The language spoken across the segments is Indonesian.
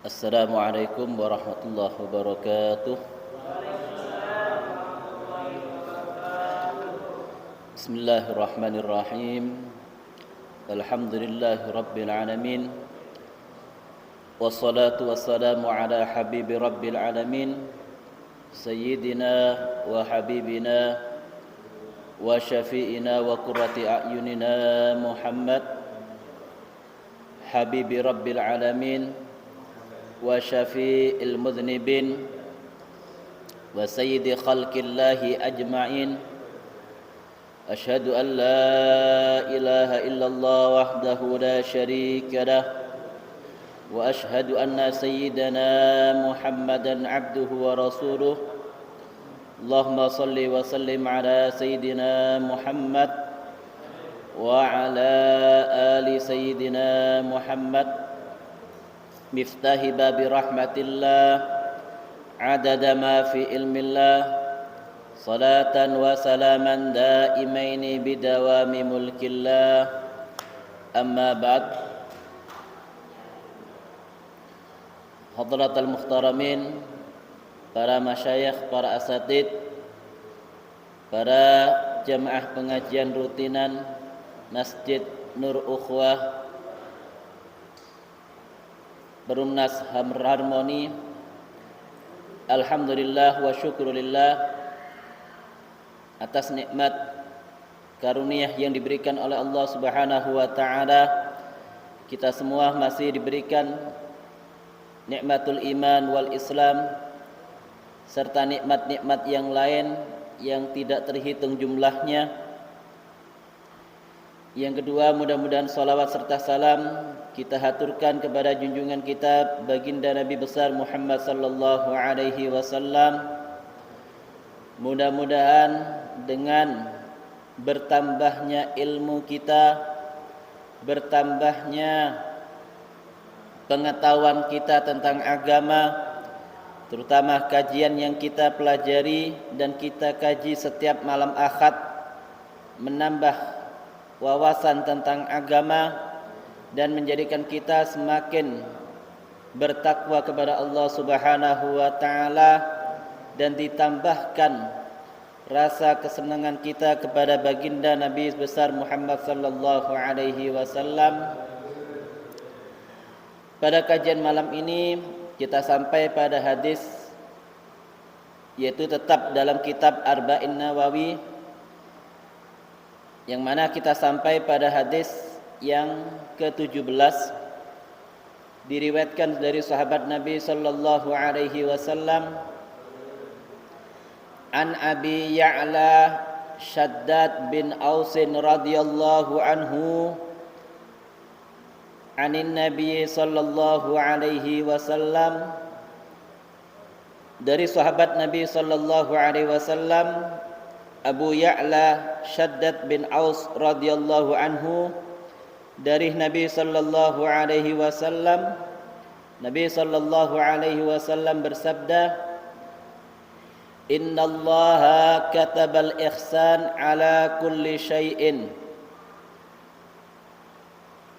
Assalamualaikum warahmatullahi wabarakatuh. Bismillahirrahmanirrahim. Alhamdulillahi rabbil alamin. Wassalatu wassalamu ala habibi rabbil alamin, sayyidina wa habibina wa syafi'ina wa qurrati a'yunina Muhammad, habibi rabbil alamin wa syafi'il mudhnibin wa sayyidi khalqillahi ajma'in. Asyhadu an la ilaha illallah wahdahu la syarika lah wa asyhadu anna sayyidana Muhammadan abduhu wa rasuluh. Allahumma salli wa sallim ala sayyidina Muhammad wa ala ali sayyidina Muhammad, miftahi babi rahmatillah, adada ma fi ilmillah, salatan wa salaman daimaini bidawami mulkillah. Amma ba'd. Hadratal muhtaramin, para masyayikh, para asatid, para jamaah pengajian rutinan Masjid Nur Ukhwah Perumnas Harmoni. Alhamdulillah wa syukrulillah atas nikmat karunia yang diberikan oleh Allah Subhanahu wa taala. Kita semua masih diberikan nikmatul iman wal Islam serta nikmat-nikmat yang lain yang tidak terhitung jumlahnya. Yang kedua, mudah-mudahan salawat serta salam kita haturkan kepada junjungan kita baginda Nabi besar Muhammad sallallahu alaihi wasallam. Mudah-mudahan dengan bertambahnya ilmu kita, bertambahnya pengetahuan kita tentang agama, terutama kajian yang kita pelajari dan kita kaji setiap malam Ahad, menambah wawasan tentang agama dan menjadikan kita semakin bertakwa kepada Allah Subhanahu wa taala, dan ditambahkan rasa kesenangan kita kepada baginda Nabi besar Muhammad sallallahu alaihi wasallam. Pada kajian malam ini kita sampai pada hadis, yaitu tetap dalam kitab Arba'in Nawawi, yang mana kita sampai pada hadis yang ke-17, diriwayatkan dari sahabat Nabi sallallahu alaihi wasallam, an Abi Ya'la Shaddad bin Ausin radhiyallahu anhu, anin Nabi sallallahu alaihi wasallam, dari sahabat Nabi sallallahu alaihi wasallam Abu Ya'la Shaddad bin Aus radhiyallahu anhu, dari Nabi sallallahu alaihi wasallam, Nabi sallallahu alaihi wasallam bersabda, innallaha katabal ihsan ala kulli syai'in.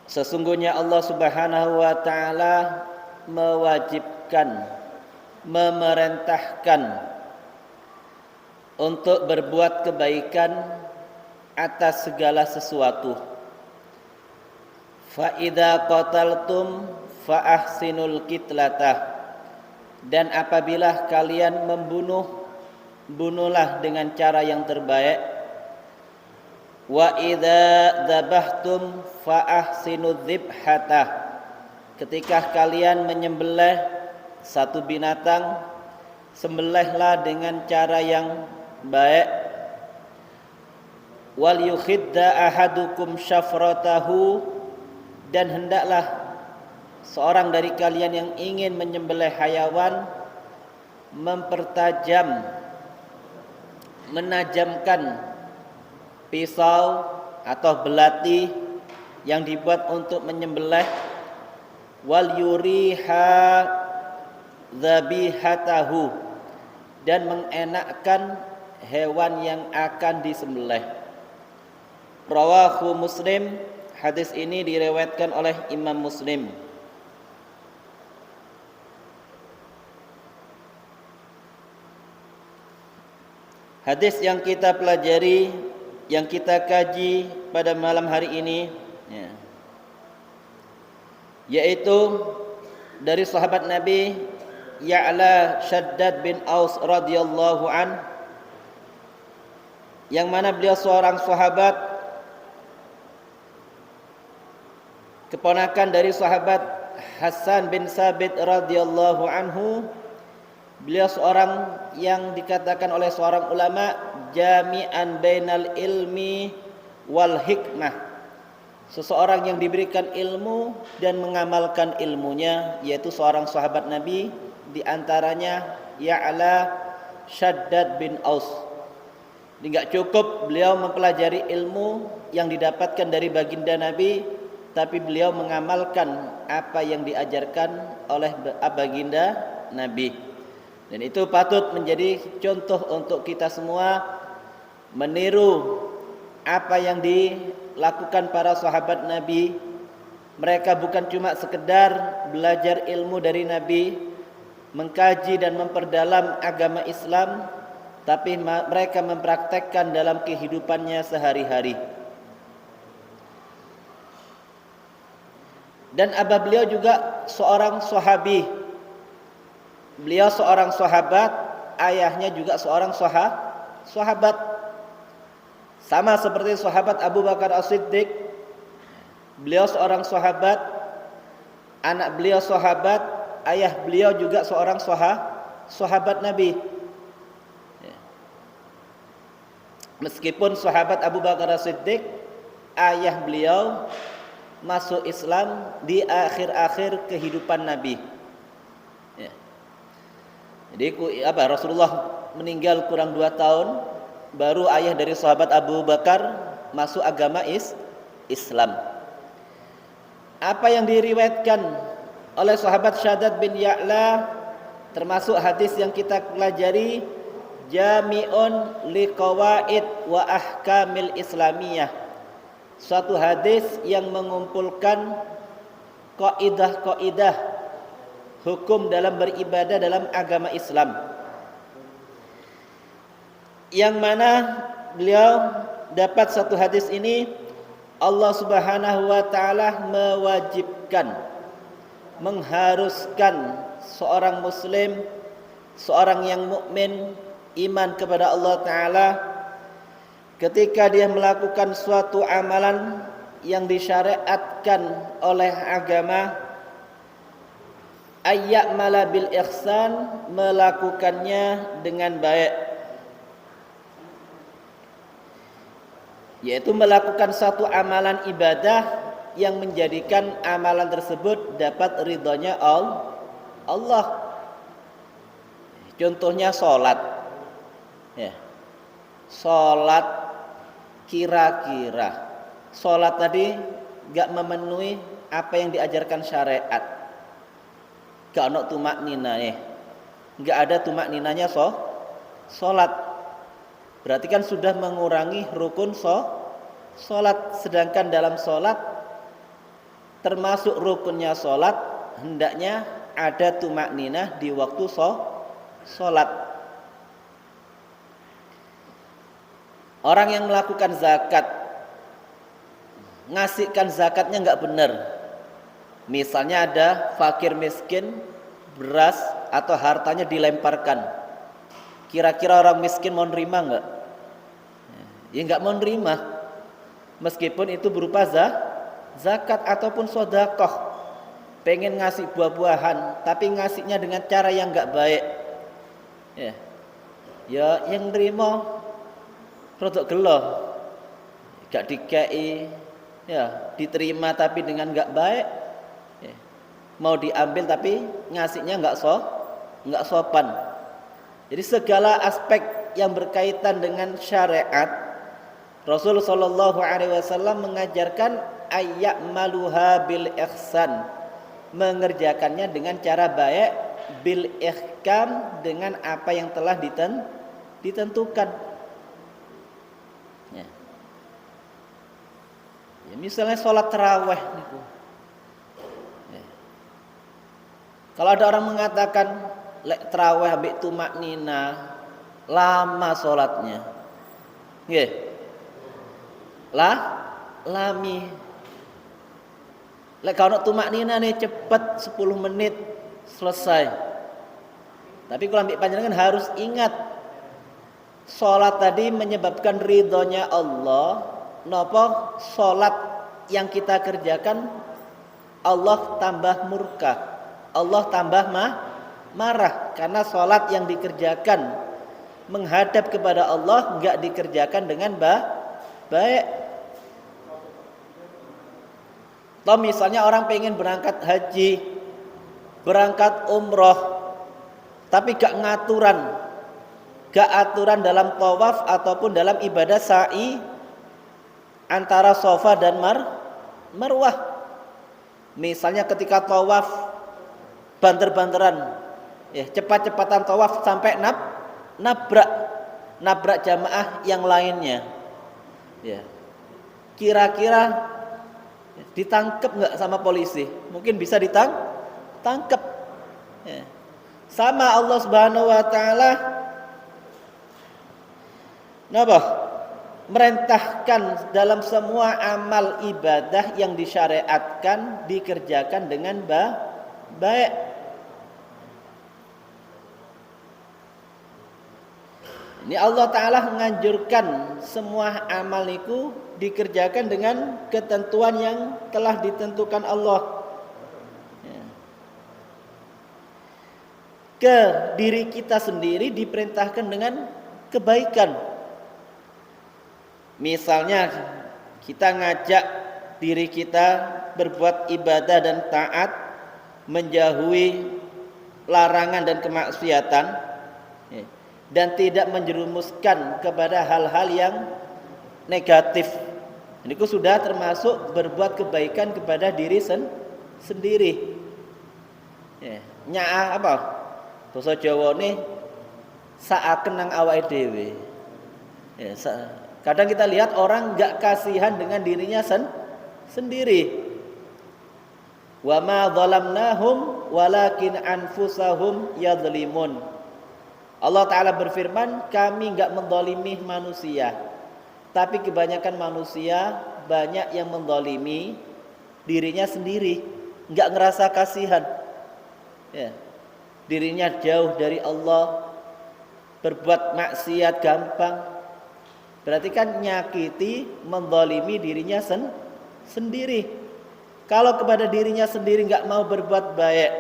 Sesungguhnya Allah Subhanahu wa taala mewajibkan, memerintahkan untuk berbuat kebaikan atas segala sesuatu. Fa idza qataltum fa ahsinul qitlatah, dan apabila kalian membunuh, bunuhlah dengan cara yang terbaik. Wa idza dzabhtum fa ahsinud dzibhatah, ketika kalian menyembelih satu binatang, sembelihlah dengan cara yang baik. Wal yukhidda ahadukum syafratahu, dan hendaklah seorang dari kalian yang ingin menyembelih hayawan menajamkan pisau atau belati yang dibuat untuk menyembelih. Wal yuriha dzabihatahu, dan mengenakkan hewan yang akan disembelih. Rawahu Muslim, hadis ini diriwayatkan oleh Imam Muslim. Hadis yang kita pelajari, yang kita kaji pada malam hari ini, ya, yaitu dari sahabat Nabi Ya'la Shaddad bin Aus radhiyallahu an, yang mana beliau seorang sahabat, keponakan dari sahabat Hasan bin Sabit radhiyallahu anhu. Beliau seorang yang dikatakan oleh seorang ulama jami'an bainal ilmi wal hikmah, seseorang yang diberikan ilmu dan mengamalkan ilmunya, yaitu seorang sahabat Nabi, di antaranya Ya'la Shaddad bin Aus. Ini enggak cukup beliau mempelajari ilmu yang didapatkan dari baginda Nabi, tapi beliau mengamalkan apa yang diajarkan oleh baginda Nabi. Dan itu patut menjadi contoh untuk kita semua, meniru apa yang dilakukan para sahabat Nabi. Mereka bukan cuma sekedar belajar ilmu dari Nabi, mengkaji dan memperdalam agama Islam, tapi mereka mempraktekkan dalam kehidupannya sehari-hari. Dan abah beliau juga seorang sahabi. Beliau seorang sahabat, ayahnya juga seorang sahabat. Sama seperti sahabat Abu Bakar As-Siddiq. Beliau seorang sahabat, anak beliau sahabat, ayah beliau juga seorang sahabat Nabi. Meskipun sahabat Abu Bakar As-Siddiq, ayah beliau masuk Islam di akhir-akhir kehidupan Nabi. Jadi Rasulullah meninggal kurang 2 tahun, baru ayah dari sahabat Abu Bakar masuk agama Islam. Apa yang diriwayatkan oleh sahabat Shaddad bin Ya'la, termasuk hadis yang kita pelajari, jami'un liqawaid wa ahkamil islamiyah, suatu hadis yang mengumpulkan kaidah-kaidah hukum dalam beribadah dalam agama Islam, yang mana beliau dapat satu hadis ini, Allah Subhanahu wa taala mewajibkan, mengharuskan seorang muslim, seorang yang mukmin, iman kepada Allah taala, ketika dia melakukan suatu amalan yang disyariatkan oleh agama, ayya'mala bil ihsan, melakukannya dengan baik, yaitu melakukan satu amalan ibadah yang menjadikan amalan tersebut dapat ridhonya Allah. Contohnya sholat, ya. Sholat kira-kira sholat tadi gak memenuhi apa yang diajarkan syariat, gak ada tumak ninanya, gak ada tumak ninanya sholat, berarti kan sudah mengurangi rukun sholat. Sedangkan dalam sholat, termasuk rukunnya sholat, hendaknya ada tumak ninah di waktu sholat. Orang yang melakukan zakat, ngasihkan zakatnya gak benar. Misalnya ada fakir miskin, beras atau hartanya dilemparkan. Kira-kira orang miskin mau nerima enggak? Ya enggak mau nerima. Meskipun itu berupa zakat ataupun sedekah. Pengen ngasih buah-buahan, tapi ngasihnya dengan cara yang enggak baik. Ya yang nerima rodok gelo. Enggak dikei, ya diterima tapi dengan enggak baik. Mau diambil tapi ngasihnya enggak sopan. Jadi segala aspek yang berkaitan dengan syariat, Rasul sallallahu alaihi wasallam mengajarkan ayya'maluha bil ihsan, mengerjakannya dengan cara baik, bil ihkam, dengan apa yang telah ditentukan. Ya, misalnya sholat tarawih niku. Kalau ada orang mengatakan lek tarawih ambek tumak nina, lama sholatnya. Nggih. Lami. Lek kalau tumaknina nih cepet 10 menit selesai. Tapi kalau ambil panjenengan harus ingat sholat tadi menyebabkan ridhonya Allah. Napa sholat yang kita kerjakan Allah tambah murka, Allah tambah marah karena sholat yang dikerjakan menghadap kepada Allah enggak dikerjakan dengan baik. Atau misalnya orang pengen berangkat haji, berangkat umroh, tapi gak aturan dalam tawaf ataupun dalam ibadah sa'i antara Safa dan Marwah. Misalnya ketika tawaf banter-banteran, ya cepat-cepatan tawaf sampai nabrak jamaah yang lainnya. Ya. Kira-kira ditangkap nggak sama polisi? Mungkin bisa ditangkap. Ya. Sama Allah Subhanahu wa taala merintahkan dalam semua amal ibadah yang disyariatkan dikerjakan dengan baik. Ini Allah Ta'ala menganjurkan semua amal itu dikerjakan dengan ketentuan yang telah ditentukan Allah. Ke diri kita sendiri diperintahkan dengan kebaikan. Misalnya kita ngajak diri kita berbuat ibadah dan taat, menjauhi larangan dan kemaksiatan, dan tidak menjerumuskan kepada hal-hal yang negatif. Ini sudah termasuk berbuat kebaikan kepada diri sendiri. Nyaa apa? Basa Jawa nih saaken nang awake dhewe. Kadang kita lihat orang enggak kasihan dengan dirinya sendiri. Wa ma zalamnahum walakin anfusahum yadzlimun. Allah Ta'ala berfirman, kami enggak menzalimi manusia, tapi kebanyakan manusia banyak yang menzalimi dirinya sendiri, enggak ngerasa kasihan. Dirinya jauh dari Allah, berbuat maksiat gampang. Berarti kan nyakiti, menzalimi dirinya sendiri. Kalau kepada dirinya sendiri enggak mau berbuat baik,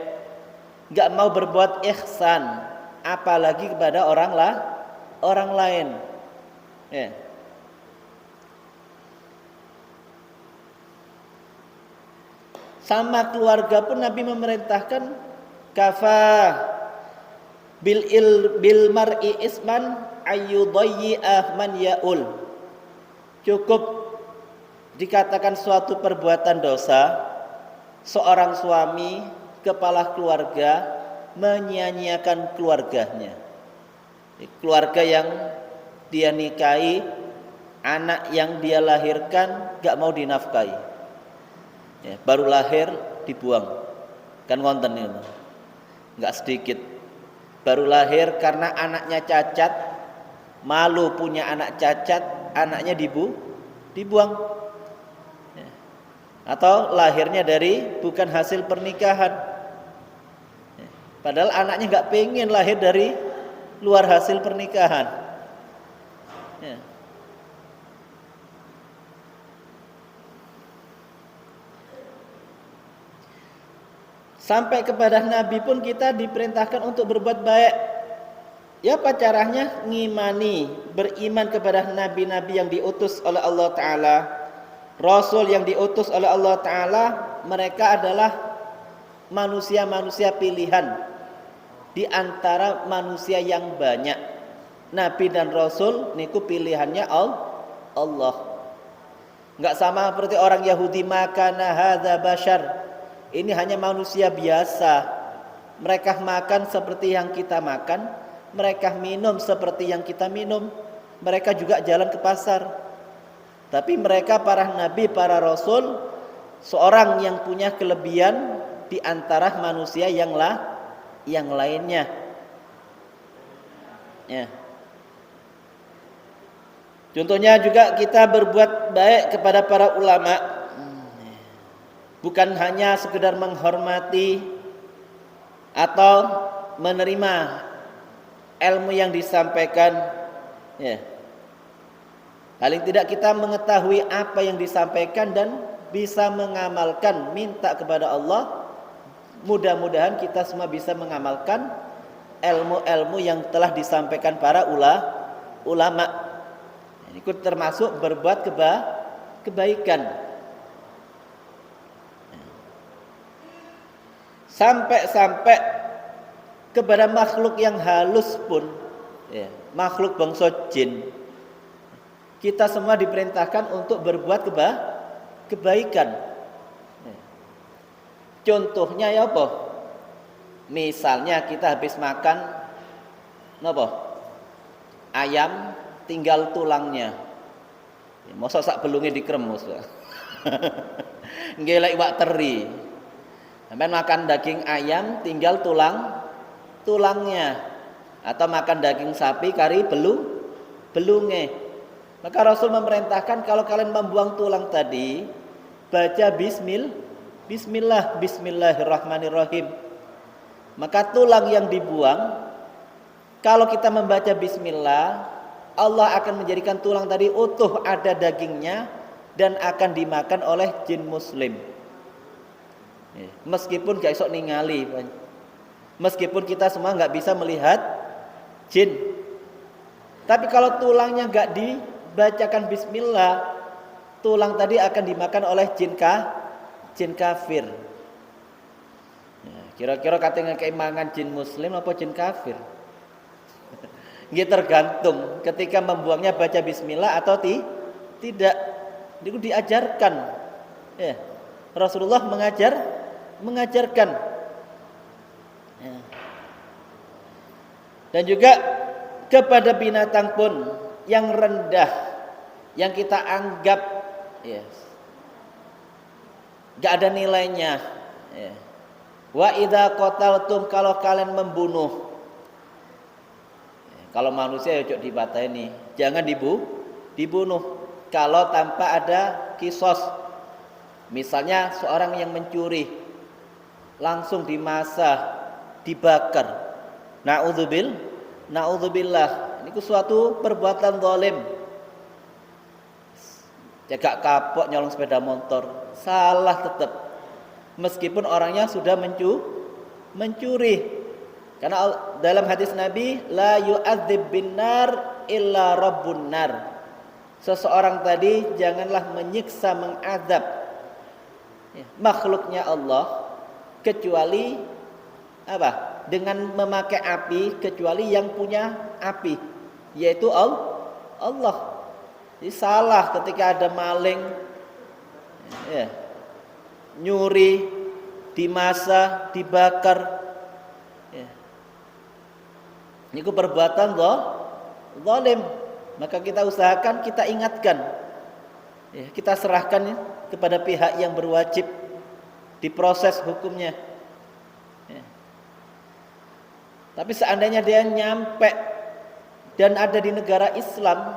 enggak mau berbuat ihsan, apalagi kepada orang lain. Sama keluarga pun Nabi memerintahkan kafa bil mar'i isman ayyudayyi'ah man ya'ul. Cukup dikatakan suatu perbuatan dosa seorang suami, kepala keluarga menyia-nyiakan keluarganya. Keluarga yang dia nikahi, anak yang dia lahirkan gak mau dinafkahi. Baru lahir dibuang. Kan wonten itu. Enggak sedikit. Baru lahir karena anaknya cacat, malu punya anak cacat, anaknya dibuang. Atau lahirnya dari bukan hasil pernikahan. Padahal anaknya nggak pengen lahir dari luar hasil pernikahan. Sampai kepada Nabi pun kita diperintahkan untuk berbuat baik. Ya apa caranya? Ngimani, beriman kepada nabi-nabi yang diutus oleh Allah Ta'ala, Rasul yang diutus oleh Allah Ta'ala. Mereka adalah manusia-manusia pilihan di antara manusia yang banyak. Nabi dan Rasul niku pilihannya Allah. Enggak sama seperti orang Yahudi, makana hadza bashar. Ini hanya manusia biasa. Mereka makan seperti yang kita makan, mereka minum seperti yang kita minum, mereka juga jalan ke pasar. Tapi mereka para nabi, para rasul, seorang yang punya kelebihan di antara manusia yang lainnya. Contohnya juga kita berbuat baik kepada para ulama, bukan hanya sekedar menghormati atau menerima ilmu yang disampaikan, ya. Paling tidak kita mengetahui apa yang disampaikan dan bisa mengamalkan, minta kepada Allah. Mudah-mudahan kita semua bisa mengamalkan ilmu-ilmu yang telah disampaikan para ulama. Ini termasuk berbuat kebaikan. Sampai-sampai kepada makhluk yang halus pun, ya, makhluk bangsa jin, kita semua diperintahkan untuk berbuat kebaikan. Contohnya ya apa? Misalnya kita habis makan napa? Ayam tinggal tulangnya. Mosok sak belunge dikremus. Nggih lek iwak teri. Sampeyan makan daging ayam tinggal tulangnya, atau makan daging sapi kari belunge. Maka Rasul memerintahkan kalau kalian membuang tulang tadi, baca bismillahirrahmanirrahim. Maka tulang yang dibuang, kalau kita membaca bismillah, Allah akan menjadikan tulang tadi utuh, ada dagingnya, dan akan dimakan oleh jin muslim. Meskipun gak iso ningali, meskipun kita semua gak bisa melihat jin, tapi kalau tulangnya gak dibacakan bismillah, tulang tadi akan dimakan oleh jin kafir. Kira-kira katanya keimangan jin muslim apa jin kafir? Ini tergantung ketika membuangnya baca bismillah atau tidak. Itu diajarkan. Ya. Rasulullah mengajarkan. Ya. Dan juga kepada binatang pun yang rendah, yang kita anggap, yes, gak ada nilainya, ya. Wa idza qataltum, kalau kalian membunuh, ya, kalau manusia ya cok dipateni, jangan dibunuh kalau tanpa ada kisos. Misalnya seorang yang mencuri langsung dimasah, dibakar, na'udzubillah, ini suatu perbuatan zalim. Jaga kapok nyolong sepeda motor, salah tetap, meskipun orangnya sudah mencuri. Karena dalam hadis Nabi, la yu'adzib binnar illa rabbun nar. Seseorang tadi janganlah menyiksa, mengadab, ya, makhluknya Allah kecuali apa? Dengan memakai api, kecuali yang punya api, yaitu Allah. Jadi salah ketika ada maling, ya, nyuri, dimasah, dibakar, ya. Ini perbuatan zalim. Maka kita usahakan, kita ingatkan, ya, kita serahkan kepada pihak yang berwajib diproses hukumnya, ya. Tapi seandainya dia nyampe dan ada di negara Islam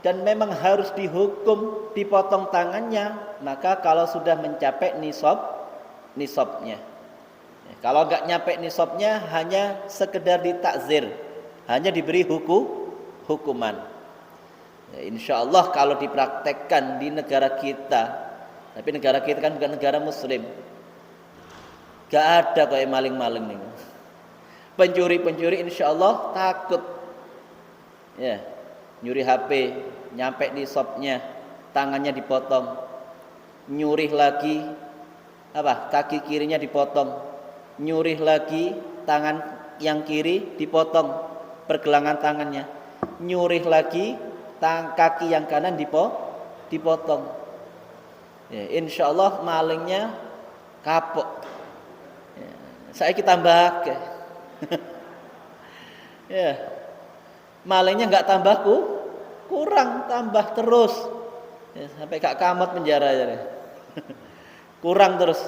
dan memang harus dihukum, dipotong tangannya, maka kalau sudah mencapai nisabnya. Ya, kalau enggak nyampe nisabnya, hanya sekedar ditakzir, hanya diberi hukuman. Ya, insya Allah kalau dipraktekkan di negara kita, tapi negara kita kan bukan negara muslim, gak ada kayak maling-maling nih. Pencuri insya Allah takut, ya, nyuri HP, nyampe di shopnya, tangannya dipotong, nyuri lagi, apa, kaki kirinya dipotong, nyuri lagi, tangan yang kiri dipotong, pergelangan tangannya, nyuri lagi, kaki yang kanan dipotong. Ya, insya Allah malingnya kapok. Ya, saya kita tambah, ya, malingnya nggak tambah kurang, tambah terus, ya, sampai gak kamot penjara ya. Kurang terus.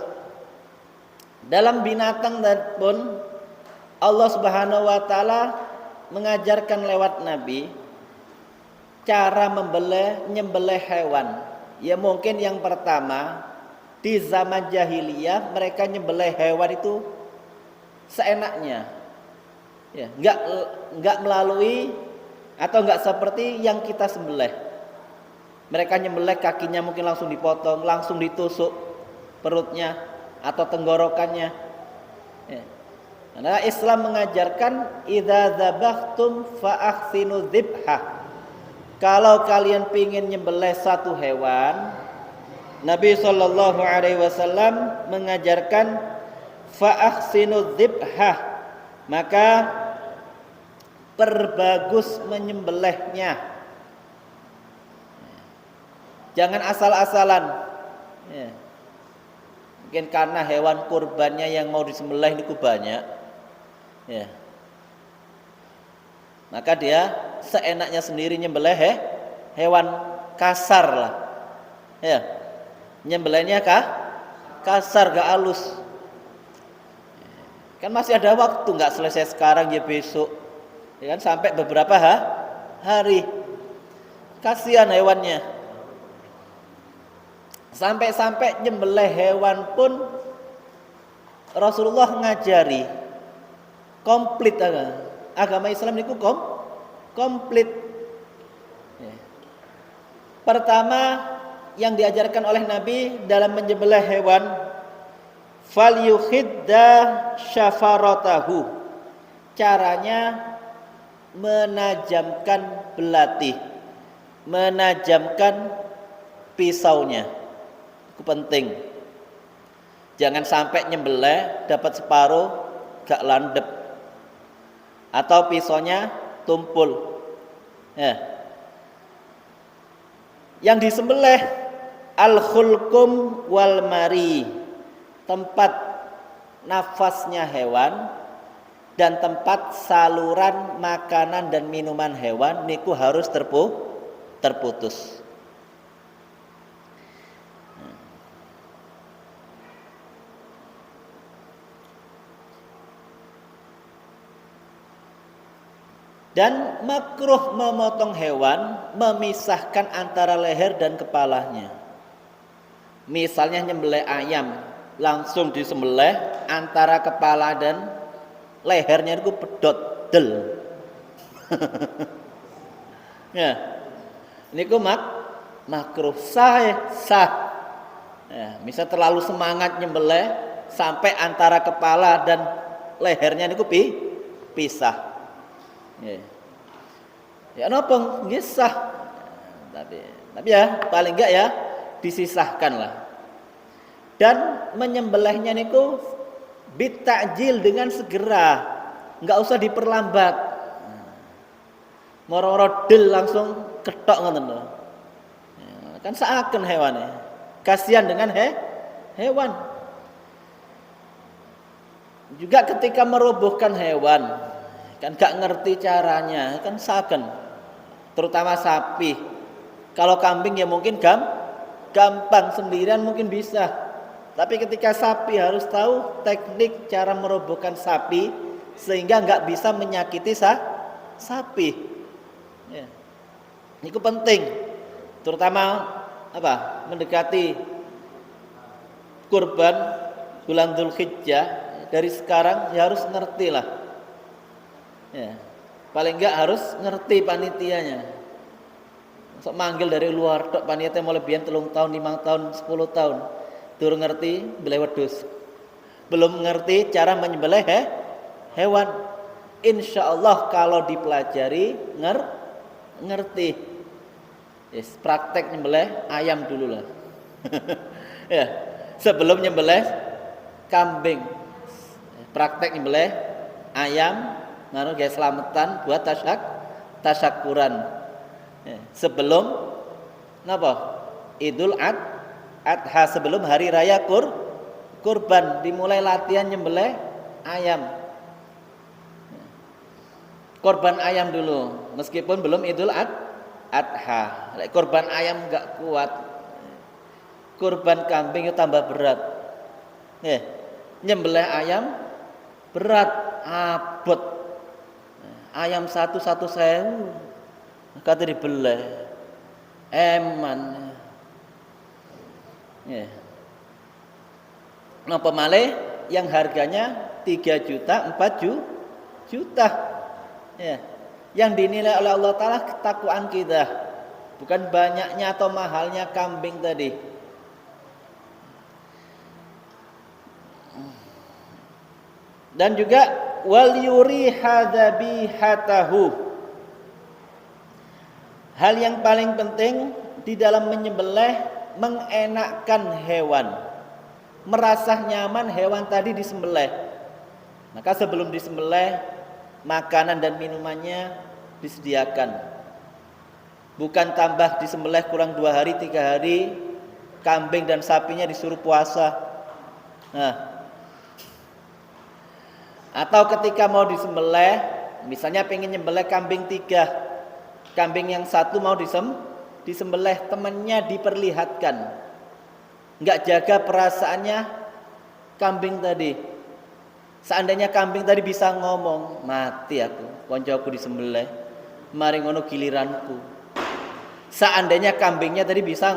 Dalam binatang pun Allah Subhanahu wa taala mengajarkan lewat Nabi cara nyembelih hewan. Ya mungkin yang pertama di zaman jahiliyah mereka nyembelih hewan itu seenaknya. Ya, enggak melalui atau enggak seperti yang kita sembelih. Mereka nyembelih kakinya mungkin langsung dipotong, langsung ditusuk perutnya atau tenggorokannya. Ya. Karena Islam mengajarkan idza dzabhtum fa ahsinu dzibha. Kalau kalian ingin nyembelih satu hewan, Nabi sallallahu alaihi wasallam mengajarkan fa ahsinu dzibha, maka perbagus menyembelihnya. Jangan asal-asalan. Ya. Mungkin karena hewan kurbannya yang mau disembelih itu banyak. Ya. Maka dia seenaknya sendiri nyembelih hewan kasar lah. Ya. Nyembelihnya kasar, gak halus. Kan masih ada waktu, nggak selesai sekarang ya besok. Ya kan sampai beberapa hari. Kasihan hewannya. Sampai-sampai nyembelih hewan pun Rasulullah ngajari komplit agama Islam itu komplit. Ya. Pertama yang diajarkan oleh Nabi dalam menyembelih hewan, falyukhidda syafaratahu. Caranya menajamkan belati, menajamkan pisaunya. Itu penting. Jangan sampai nyembelih dapat separuh gak landep atau pisaunya tumpul. Ya. Yang disembelih al-khulqum wal mari, tempat nafasnya hewan dan tempat saluran makanan dan minuman hewan niku harus terputus. Dan makruh memotong hewan memisahkan antara leher dan kepalanya. Misalnya nyembelih ayam, langsung disembelih antara kepala dan lehernya itu pedot del. Ya. Niku makruh sah. Ya, misal terlalu semangat nyembelih sampai antara kepala dan lehernya niku pisah. Ya napa nggih sah. Tapi ya paling enggak ya disisahkan lah. Dan menyembelihnya niku bitajil dengan segera, enggak usah diperlambat. Moro-moro del langsung ketok ngoten lho. Ya, kan saaken hewane. Kasihan dengan hewan. Juga ketika merobohkan hewan, kan gak ngerti caranya, kan saken. Terutama sapi. Kalau kambing ya mungkin gampang sendirian mungkin bisa. Tapi ketika sapi harus tahu teknik cara merobohkan sapi sehingga nggak bisa menyakiti sapi. Ya. Itu penting. Terutama mendekati kurban bulan Dzulhijjah, dari sekarang ya harus ngerti lah. Ya, paling enggak harus ngerti panitianya. Sok manggil dari luar tok panitia mulai biyen 3 tahun, 5 tahun, 10 tahun. Durung ngerti beleh wedhus. Belum ngerti cara menyembelih hewan. Insyaallah kalau dipelajari ngerti. Yes, praktek nyembelih ayam dulu lah. Ya, sebelum nyembelih kambing. Praktek nyembelih ayam ngaruh gaya selamatan buat tasyakuran. Ya, sebelum napa? Idul Adha, sebelum hari raya kurban dimulai latihan nyembelih ayam. Korban ayam dulu meskipun belum Idul Adha. Korban ayam enggak kuat. Kurban kambing itu tambah berat. Ya, nyembelih ayam berat, abot. Ayam 1 1.000. kata dibelah eman ya. Napa malih yang harganya 3 juta 4 juta ya. Yang dinilai oleh Allah Ta'ala ketakwaan kita, bukan banyaknya atau mahalnya kambing tadi. Dan juga wal yuriha dzabihatahu. Hal yang paling penting di dalam menyembelih, mengenakkan hewan, merasa nyaman hewan tadi disembelih. Maka sebelum disembelih, makanan dan minumannya disediakan. Bukan tambah disembelih kurang 2 hari 3 hari, kambing dan sapinya disuruh puasa. Nah, atau ketika mau disembelih, misalnya pengen nyembelih kambing 3, kambing yang 1 mau disembelih, temannya diperlihatkan, nggak jaga perasaannya kambing tadi. Seandainya kambing tadi bisa ngomong, mati aku, koncoku disembelih, mari ngono giliranku. Seandainya kambingnya tadi bisa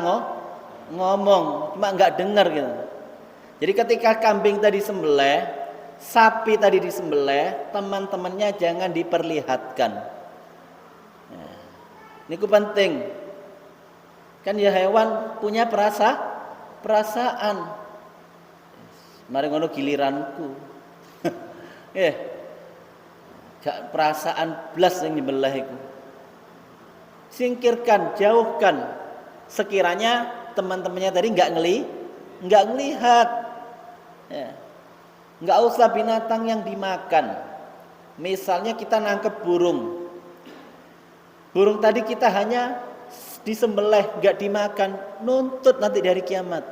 ngomong, cuma nggak dengar gitu. Jadi ketika kambing tadi disembelih, sapi tadi disembelih, teman-temannya jangan diperlihatkan. Nah, ini penting. Kan ya hewan punya perasaan. Mari ngono giliranku. Gak perasaan blas yang nyembelih itu. Singkirkan, jauhkan. Sekiranya teman-temannya tadi nggak ngelihat. Ya. Nggak usah binatang yang dimakan. Misalnya kita nangkep burung. Burung tadi kita hanya disembelih, nggak dimakan, nuntut nanti di hari kiamat.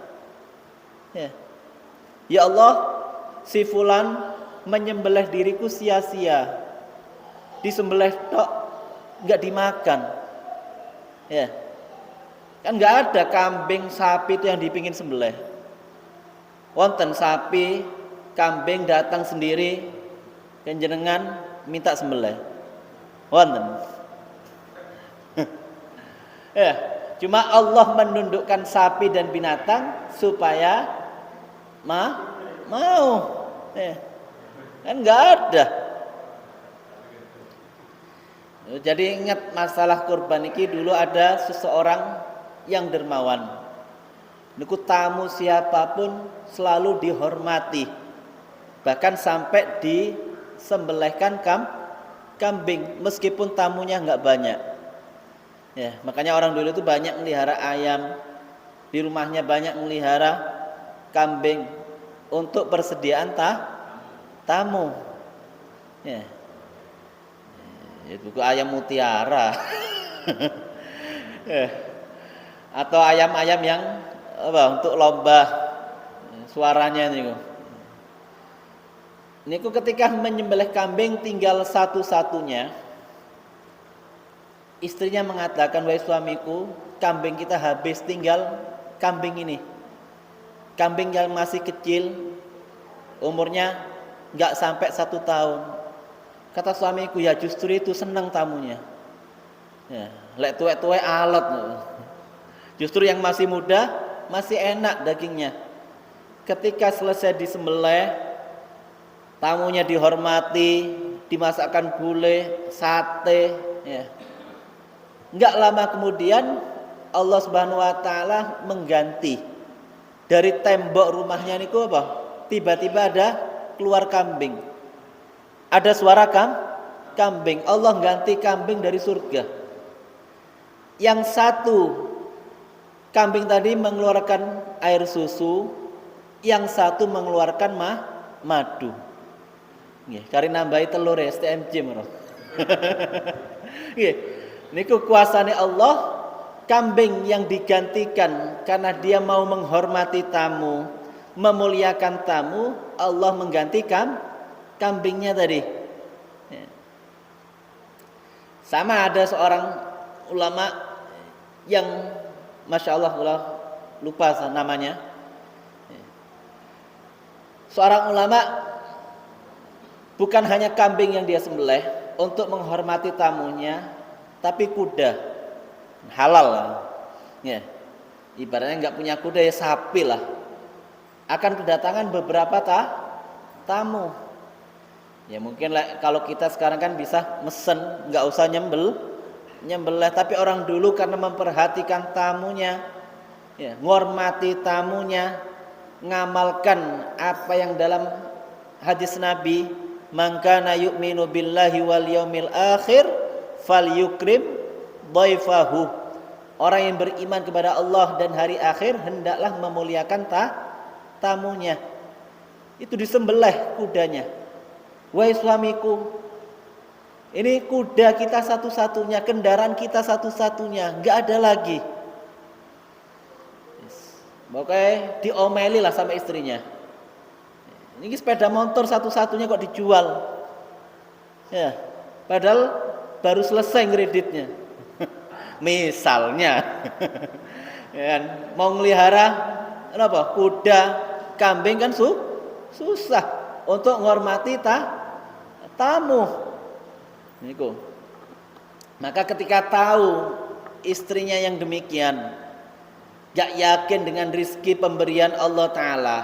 Ya Allah, si fulan menyembelih diriku sia-sia, disembelih tok nggak dimakan. Ya, kan nggak ada kambing sapi itu yang dipingin sembelih. Wonten sapi, kambing datang sendiri, kan jenengan minta sembelih. Wonten. Ya, cuma Allah menundukkan sapi dan binatang supaya mau. Ya. Kan nggak ada. Jadi ingat masalah kurban ini, dulu ada seseorang yang dermawan. Niku tamu siapapun selalu dihormati. Bahkan sampai disembelihkan kambing meskipun tamunya nggak banyak. Ya, makanya orang dulu itu banyak melihara ayam, di rumahnya banyak melihara kambing untuk persediaan tamu. Ya. Itu ayam mutiara. Ya. Atau ayam-ayam yang untuk lomba suaranya niku. Niku ketika menyembelih kambing tinggal satu-satunya, istrinya mengatakan, wahai suamiku, kambing kita habis, tinggal kambing ini. Kambing yang masih kecil, umurnya nggak sampai 1 tahun. Kata suamiku, ya justru itu senang tamunya. Ya, lek tuwek-tuwek alat. Justru yang masih muda masih enak dagingnya. Ketika selesai disembelih, tamunya dihormati, dimasakkan gulai, sate. Ya. Nggak lama kemudian Allah Subhanahu Wa Taala mengganti dari tembok rumahnya niku apa? Tiba-tiba ada keluar kambing. Ada suara kambing. Allah ganti kambing dari surga. Yang satu kambing tadi mengeluarkan air susu, yang satu mengeluarkan madu. Nggih, kari nambahi telur STMJ menawa. Nggih, niku kuasane Allah, kambing yang digantikan karena dia mau menghormati tamu, memuliakan tamu, Allah menggantikan kambingnya tadi. Sama ada seorang ulama yang Masya Allah lupa namanya. Seorang ulama bukan hanya kambing yang dia sembelih untuk menghormati tamunya, tapi kuda halal lah. Ya. Ibaratnya nggak punya kuda ya sapi lah. Akan kedatangan beberapa tamu. Ya mungkin kalau kita sekarang kan bisa mesen, nggak usah nyembelih. Tapi orang dulu karena memperhatikan tamunya, ya, menghormati tamunya, ngamalkan apa yang dalam hadis Nabi, man kana yu'minu billahi wal yaumil akhir falyukrim dhaifahu. Orang yang beriman kepada Allah dan hari akhir hendaklah memuliakan tamunya. Itu disembelih kudanya. Wahai suamiku, ini kuda kita satu-satunya, kendaraan kita satu-satunya, nggak ada lagi. Pokoknya diomeli lah sama istrinya. Ini sepeda motor satu-satunya kok dijual. Ya, padahal baru selesai kreditnya. Misalnya, ya, mau melihara apa? Kuda, kambing kan susah untuk menghormati tamu. Niku. Maka ketika tahu istrinya yang demikian, gak yakin dengan rizki pemberian Allah Ta'ala,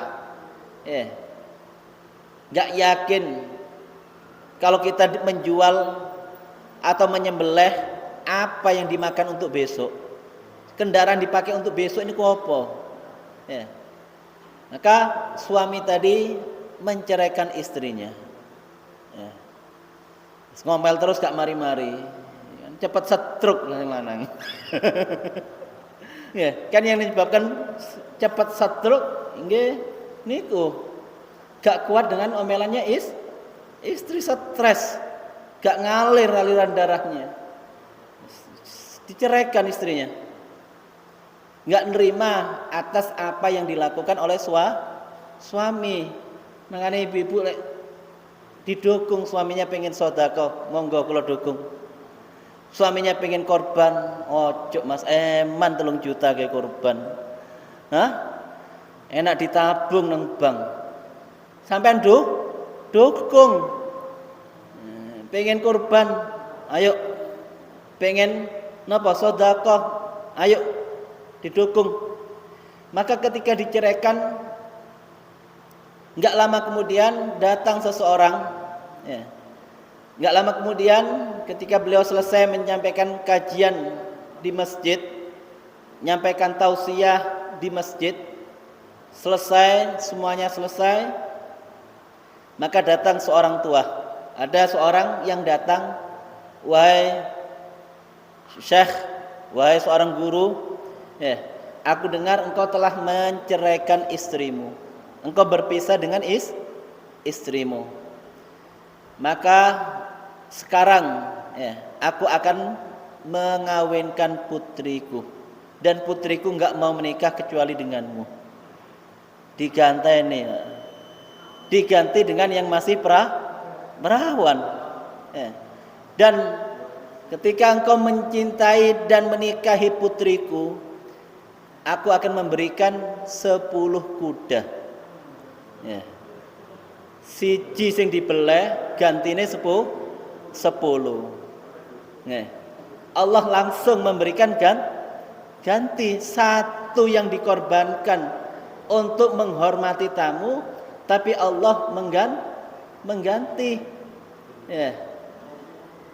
gak yakin kalau kita menjual atau menyembelih apa yang dimakan untuk besok, kendaraan dipakai untuk besok ini apa? Ya. Maka suami tadi menceraikan istrinya. Ya. Ngomel terus gak mari-mari, cepat stroke lah yang lanang. Ya, kan yang menyebabkan cepat stroke nggih niku gak kuat dengan omelannya istri, stres, gak ngalir aliran darahnya, diceraikan istrinya, gak nerima atas apa yang dilakukan oleh suami. Makanya ibu-ibu didukung, suaminya pengen sedekah, monggo kula dukung. Suaminya pengen korban, ojo mas, eman 3 juta kayak korban. Hah? Enak ditabung nang bank. Sampean dukung. Pengen korban, ayo. Pengen napa sedekah, ayo didukung. Maka ketika diceraikan, enggak lama kemudian datang seseorang, ya. Enggak lama kemudian ketika beliau selesai menyampaikan kajian di masjid, menyampaikan tausiah di masjid, selesai, semuanya selesai, maka datang seorang tua. Ada seorang yang datang, wahai syekh, wahai seorang guru, ya, aku dengar engkau telah menceraikan istrimu, engkau berpisah dengan istrimu. Maka sekarang, ya, aku akan mengawinkan putriku, dan putriku enggak mau menikah kecuali denganmu. Diganti dengan yang masih perawan. Ya. Dan ketika engkau mencintai dan menikahi putriku, aku akan memberikan 10 kuda. Ya. Siji sing dibeleh gantine 10. Nah, Allah langsung memberikan ganti, satu yang dikorbankan untuk menghormati tamu, tapi Allah mengganti. Ya.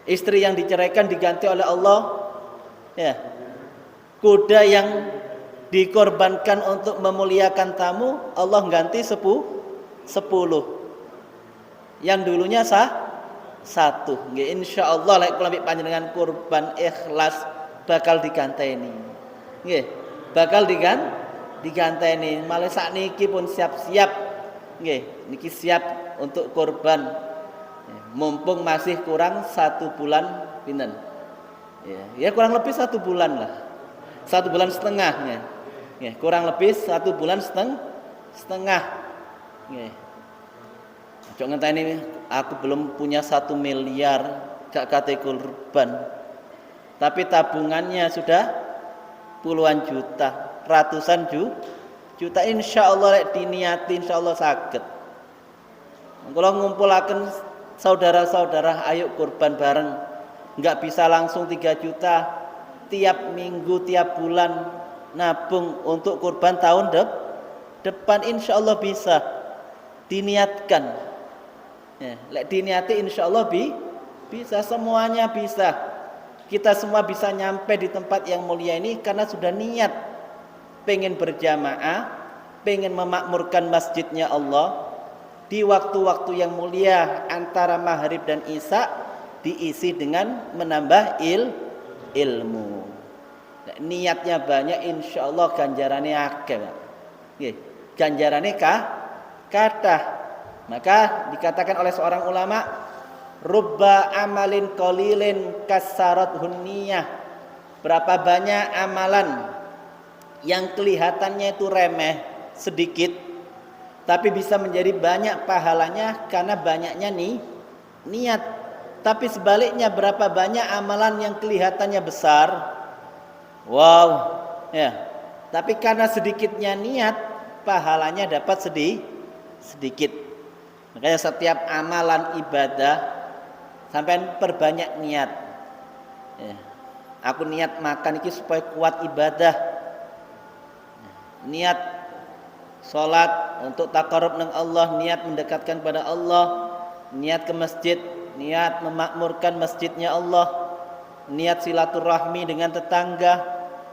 Istri yang diceraikan diganti oleh Allah. Ya. Kuda yang dikorbankan untuk memuliakan tamu, Allah ganti 10. Yang dulunya 1. Nggih insyaallah lek kula panjenengan kurban ikhlas bakal diganteni. Nggih, bakal diganteni. Malah sakniki pun siap-siap. Nggih, niki siap untuk kurban. Mumpung masih kurang 1 bulan pinten. Ya kurang lebih 1 bulan lah. 1 bulan setengahnya. Nggih, kurang lebih 1 bulan setengah. Nggih. Cok ngenteni aku belum punya 1 miliar gak kate kurban. Tapi tabungannya sudah puluhan juta, ratusan juta. Insyaallah lek diniati insyaallah saged. Kula ngumpulaken saudara-saudara ayo kurban bareng. nggak bisa langsung 3 juta tiap minggu, tiap bulan nabung untuk kurban tahun depan, insya Allah bisa diniatkan. Ya, lek diniati insya Allah bisa, semuanya bisa. Kita semua bisa nyampe di tempat yang mulia ini karena sudah niat pengen berjamaah, pengen memakmurkan masjidnya Allah di waktu-waktu yang mulia antara maghrib dan isya, diisi dengan menambah ilmu. Nah, niatnya banyak, insya Allah ganjarannya akeh. Ganjarannya kathah. Maka dikatakan oleh seorang ulama, rubba amalin qalilin kasarat hunniyah. Berapa banyak amalan yang kelihatannya itu remeh, sedikit, tapi bisa menjadi banyak pahalanya karena banyaknya niat. Tapi sebaliknya, berapa banyak amalan yang kelihatannya besar, wow, ya, tapi karena sedikitnya niat, pahalanya dapat sedikit. Makanya setiap amalan ibadah sampai perbanyak niat. Ya, aku niat makan ini supaya kuat ibadah. Niat sholat untuk taqarrub dengan Allah, niat mendekatkan pada Allah, niat ke masjid, niat memakmurkan masjidnya Allah, niat silaturahmi dengan tetangga,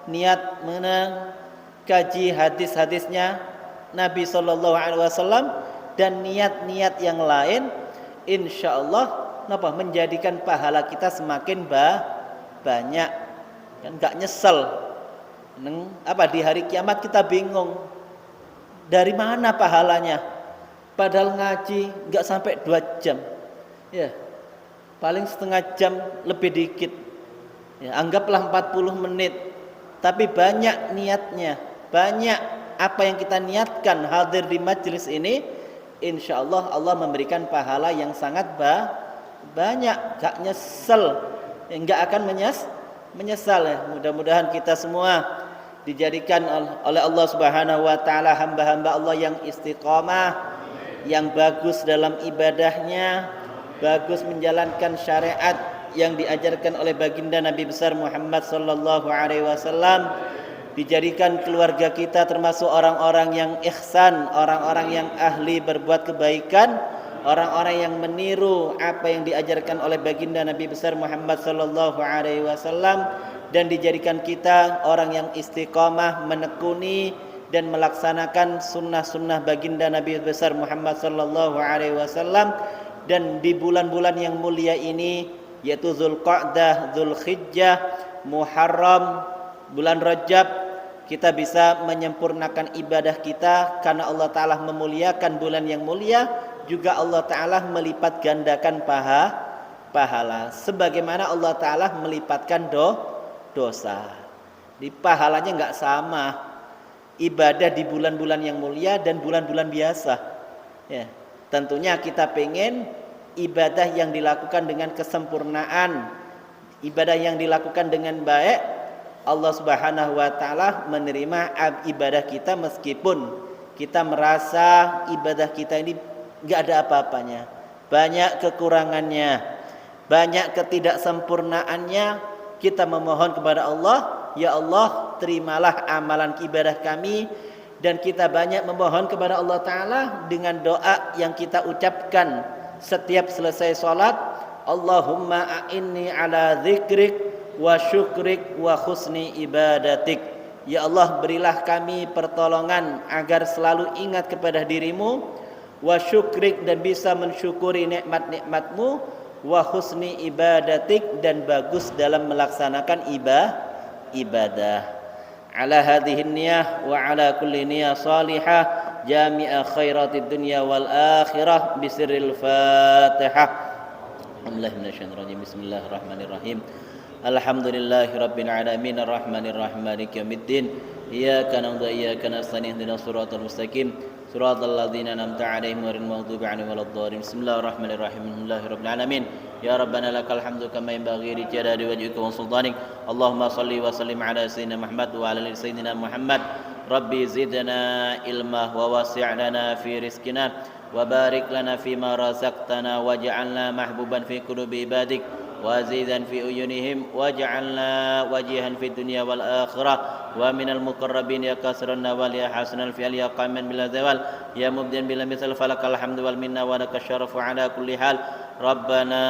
niat mengkaji hadis-hadisnya Nabi SAW, dan niat-niat yang lain, insya Allah menjadikan pahala kita semakin banyak. Kan gak nyesel. Di hari kiamat kita bingung dari mana pahalanya, padahal ngaji gak sampai 2 jam, ya paling setengah jam lebih dikit, ya, anggaplah 40 menit, tapi banyak niatnya, banyak apa yang kita niatkan hadir di majelis ini, insya Allah Allah memberikan pahala yang sangat banyak, gak nyesel, gak akan menyesal. Ya. Mudah-mudahan kita semua dijadikan oleh Allah Subhanahu wa taala hamba-hamba Allah yang istiqamah, yang bagus dalam ibadahnya, bagus menjalankan syariat yang diajarkan oleh baginda Nabi besar Muhammad sallallahu alaihi wasallam. Dijadikan keluarga kita termasuk orang-orang yang ihsan, orang-orang yang ahli berbuat kebaikan, orang-orang yang meniru apa yang diajarkan oleh baginda Nabi besar Muhammad sallallahu alaihi wasallam, dan dijadikan kita orang yang istiqamah menekuni dan melaksanakan sunnah-sunnah baginda Nabi besar Muhammad sallallahu alaihi wasallam. Dan di bulan-bulan yang mulia ini, yaitu Zulqa'dah, Zulhijjah, Muharram, bulan Rajab, kita bisa menyempurnakan ibadah kita karena Allah Ta'ala memuliakan bulan yang mulia. Juga Allah Ta'ala melipat gandakan pahala sebagaimana Allah Ta'ala melipatkan dosa. Di pahalanya enggak sama ibadah di bulan-bulan yang mulia dan bulan-bulan biasa. Ya, tentunya kita pengen ibadah yang dilakukan dengan kesempurnaan, ibadah yang dilakukan dengan baik, Allah Subhanahu wa taala menerima ibadah kita meskipun kita merasa ibadah kita ini enggak ada apa-apanya, banyak kekurangannya, banyak ketidaksempurnaannya. Kita memohon kepada Allah, ya Allah, terimalah amalan ibadah kami. Dan kita banyak memohon kepada Allah Ta'ala dengan doa yang kita ucapkan setiap selesai sholat. Allahumma a'inni ala dzikrik wa syukrik wa husni ibadatik. Ya Allah, berilah kami pertolongan agar selalu ingat kepada dirimu, wa syukrik, dan bisa mensyukuri nikmat-nikmatmu, wa husni ibadatik, dan bagus dalam melaksanakan ibadah. Ala hadhihi niyah wa ala kulli niyah salihah jami'a khairatid dunya wal akhirah bisirril Fatihah. Bismillahirrahmanirrahim. Alhamdulillahi rabbil alamin arrahmanir rahim maliki yaumiddin. Iyyaka na'budu wa iyyaka nasta'in ihdinas siratal mustaqim siratal ladzina an'amta 'alaihim ghairil maghdubi 'alaihim waladdallin. Bismillahirrahmanirrahim. Alhamdulillahirabbil alamin. Ya rabbana lakal hamdu kama yanbaghi li jalali wajhika wa sultanik. Allahumma shalli wa sallim ala sayyidina Muhammad wa ala ali sayyidina Muhammad. Rabbi zidna ilma wa wasi' lana fi rizqina wa barik lana fima razaqtana waj'alna mahbuban fi qulubi ibadik وزيدا في أعينهم واجعلنا وجيها في الدنيا والآخرة ومن المقربين يا كسر النوال يا حسن الفعل يا قائما بلا زوال يا مبدئا بلا مثل فلك الحمد والمنة ولك الشرف على كل حال ربنا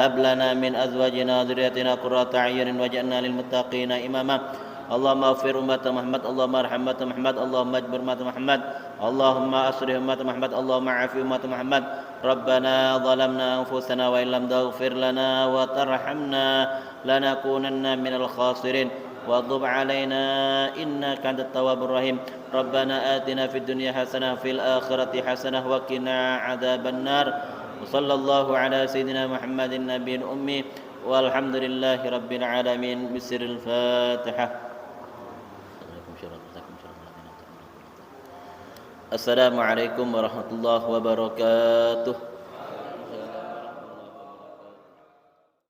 هب لنا من أزواجنا وذريتنا قرة أعين واجعلنا للمتقين إماما اللهم اغفر أمة محمد اللهم ارحم أمة محمد اللهم اجبر أمة محمد اللهم أصلح أمة محمد اللهم عافي أمة محمد ربنا ظلمنا أنفسنا وإن لم تغفر لنا وترحمنا لنكونن من الخاسرين وتب علينا إنك أنت التواب الرحيم ربنا آتنا في الدنيا حسنة وفي الآخرة حسنة وقنا عذاب النار وصلى الله على سيدنا محمد النبي الأمي والحمد لله رب العالمين بسر الفاتحة. Assalamualaikum warahmatullahi wabarakatuh.